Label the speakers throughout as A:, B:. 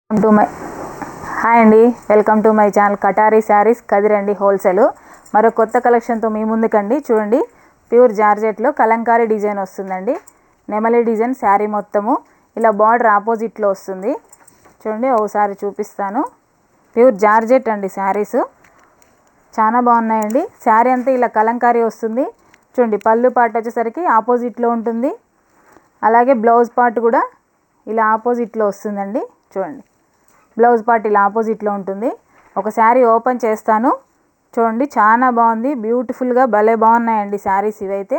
A: To my hi అండి, welcome to my channel Katari saris కదిరండి wholesale. మరో కొత్త కలెక్షన్తో మీ ముందుకండి. చూడండి, ప్యూర్ జార్జెట్లో కలంకారీ డిజైన్ వస్తుందండి. నెమలి డిజైన్ శారీ మొత్తము ఇలా బార్డర్ ఆపోజిట్లో వస్తుంది. చూడండి, ఒకసారి చూపిస్తాను. ప్యూర్ జార్జెట్ అండి శారీస్, చాలా బాగున్నాయండి. శారీ అంతా ఇలా కలంకారీ వస్తుంది. చూడండి, పళ్ళు పార్ట్ వచ్చేసరికి ఆపోజిట్లో ఉంటుంది. అలాగే బ్లౌజ్ పార్ట్ కూడా ఇలా ఆపోజిట్లో వస్తుందండి. చూడండి, బ్లౌజ్ పార్ట్ ఇలా ఆపోజిట్లో ఉంటుంది. ఒక శారీ ఓపెన్ చేస్తాను. చూడండి, చాలా బాగుంది, బ్యూటిఫుల్గా భలే బాగున్నాయండి శారీస్ ఇవైతే.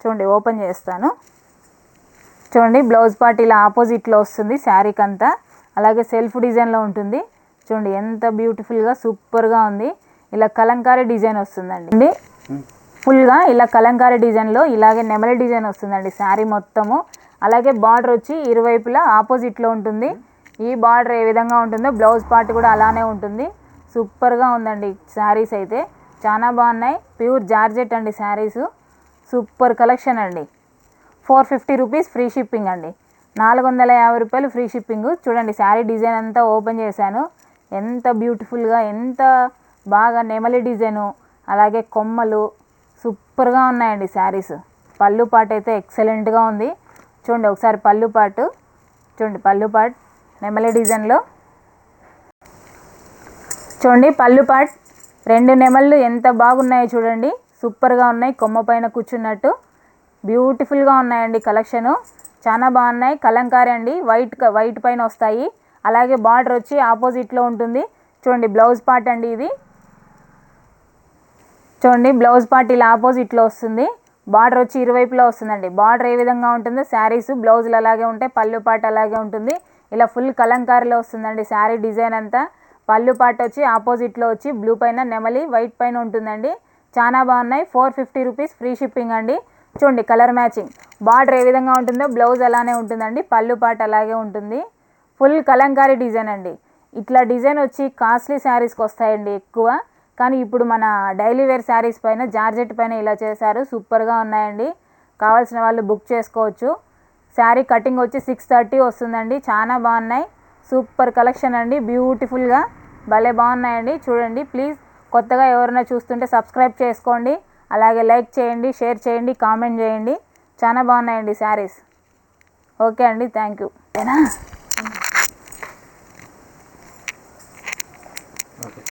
A: చూడండి, ఓపెన్ చేస్తాను. చూడండి, బ్లౌజ్ పార్ట్ ఇలా ఆపోజిట్లో వస్తుంది శారీకి అంతా. అలాగే సెల్ఫ్ డిజైన్లో ఉంటుంది. చూడండి, ఎంత బ్యూటిఫుల్గా సూపర్గా ఉంది. ఇలా కలంకారీ డిజైన్ వస్తుందండి. ఫుల్గా ఇలా కలంకారీ డిజైన్లో ఇలాగే నెమలి డిజైన్ వస్తుందండి శారీ మొత్తము. అలాగే బార్డర్ వచ్చి ఇరువైపులా ఆపోజిట్లో ఉంటుంది. ఈ బార్డర్ ఏ విధంగా ఉంటుందో బ్లౌజ్ పార్ట్ కూడా అలానే ఉంటుంది. సూపర్గా ఉందండి శారీస్ అయితే, చాలా బాగున్నాయి. ప్యూర్ జార్జెట్ అండి శారీస్, సూపర్ కలెక్షన్ అండి. 450 రూపీస్ ఫ్రీ షిప్పింగ్ అండి. 450 రూపాయలు ఫ్రీ షిప్పింగ్. చూడండి, శారీ డిజైన్ అంతా ఓపెన్ చేశాను. ఎంత బ్యూటిఫుల్గా, ఎంత బాగా నెమలి డిజైను, అలాగే కొమ్మలు సూపర్గా ఉన్నాయండి శారీస్. పళ్ళు పార్ట్ అయితే ఎక్సలెంట్గా ఉంది. చూడండి, ఒకసారి పళ్ళు పార్ట్ చూడండి. పళ్ళు పార్ట్ నెమలి డిజైన్లో చూడండి. పళ్ళు పార్ట్ 2 నెమళ్ళు ఎంత బాగున్నాయో చూడండి, సూపర్గా ఉన్నాయి. కొమ్మ పైన కూర్చున్నట్టు బ్యూటిఫుల్గా ఉన్నాయండి. కలెక్షను చాలా బాగున్నాయి. కలంకారీ అండి, వైట్ పైన వస్తాయి. అలాగే బార్డర్ వచ్చి ఆపోజిట్లో ఉంటుంది. చూడండి, బ్లౌజ్ పార్ట్ అండి ఇది. చూడండి, బ్లౌజ్ పార్ట్ ఇలా ఆపోజిట్లో వస్తుంది. బార్డర్ వచ్చి ఇరువైపులో వస్తుందండి. బార్డర్ ఏ విధంగా ఉంటుందో శారీస్ బ్లౌజులు అలాగే ఉంటాయి. పళ్ళు పార్ట్ అలాగే ఉంటుంది. ఇలా ఫుల్ కలంకారీలో వస్తుందండి శారీ డిజైన్ అంతా. పళ్ళు పార్ట్ వచ్చి ఆపోజిట్లో వచ్చి బ్లూ పైన నెమలి, వైట్ పైన ఉంటుందండి. చాలా బాగున్నాయి. 450 రూపీస్ ఫ్రీ షిప్పింగ్ అండి. చూడండి, కలర్ మ్యాచింగ్. బార్డర్ ఏ విధంగా ఉంటుందో బ్లౌజ్ అలానే ఉంటుందండి. పళ్ళు పార్ట్ అలాగే ఉంటుంది. ఫుల్ కలంకారీ డిజైన్ అండి. ఇట్లా డిజైన్ వచ్చి కాస్ట్లీ శారీస్కి వస్తాయండి ఎక్కువ. కానీ ఇప్పుడు మన డైలీ వేర్ శారీస్ పైన జార్జెట్ పైన ఇలా చేశారు. సూపర్గా ఉన్నాయండి. కావాల్సిన వాళ్ళు బుక్ చేసుకోవచ్చు. శారీ కటింగ్ వచ్చి 630 వస్తుందండి. చాలా బాగున్నాయి. సూపర్ కలెక్షన్ అండి, బ్యూటిఫుల్గా భలే బాగున్నాయండి. చూడండి, ప్లీజ్ కొత్తగా ఎవరైనా చూస్తుంటే సబ్స్క్రైబ్ చేసుకోండి. అలాగే లైక్ చేయండి, షేర్ చేయండి, కామెంట్ చేయండి. చాలా బాగున్నాయండి శారీస్. ఓకే అండి, థ్యాంక్ యూ.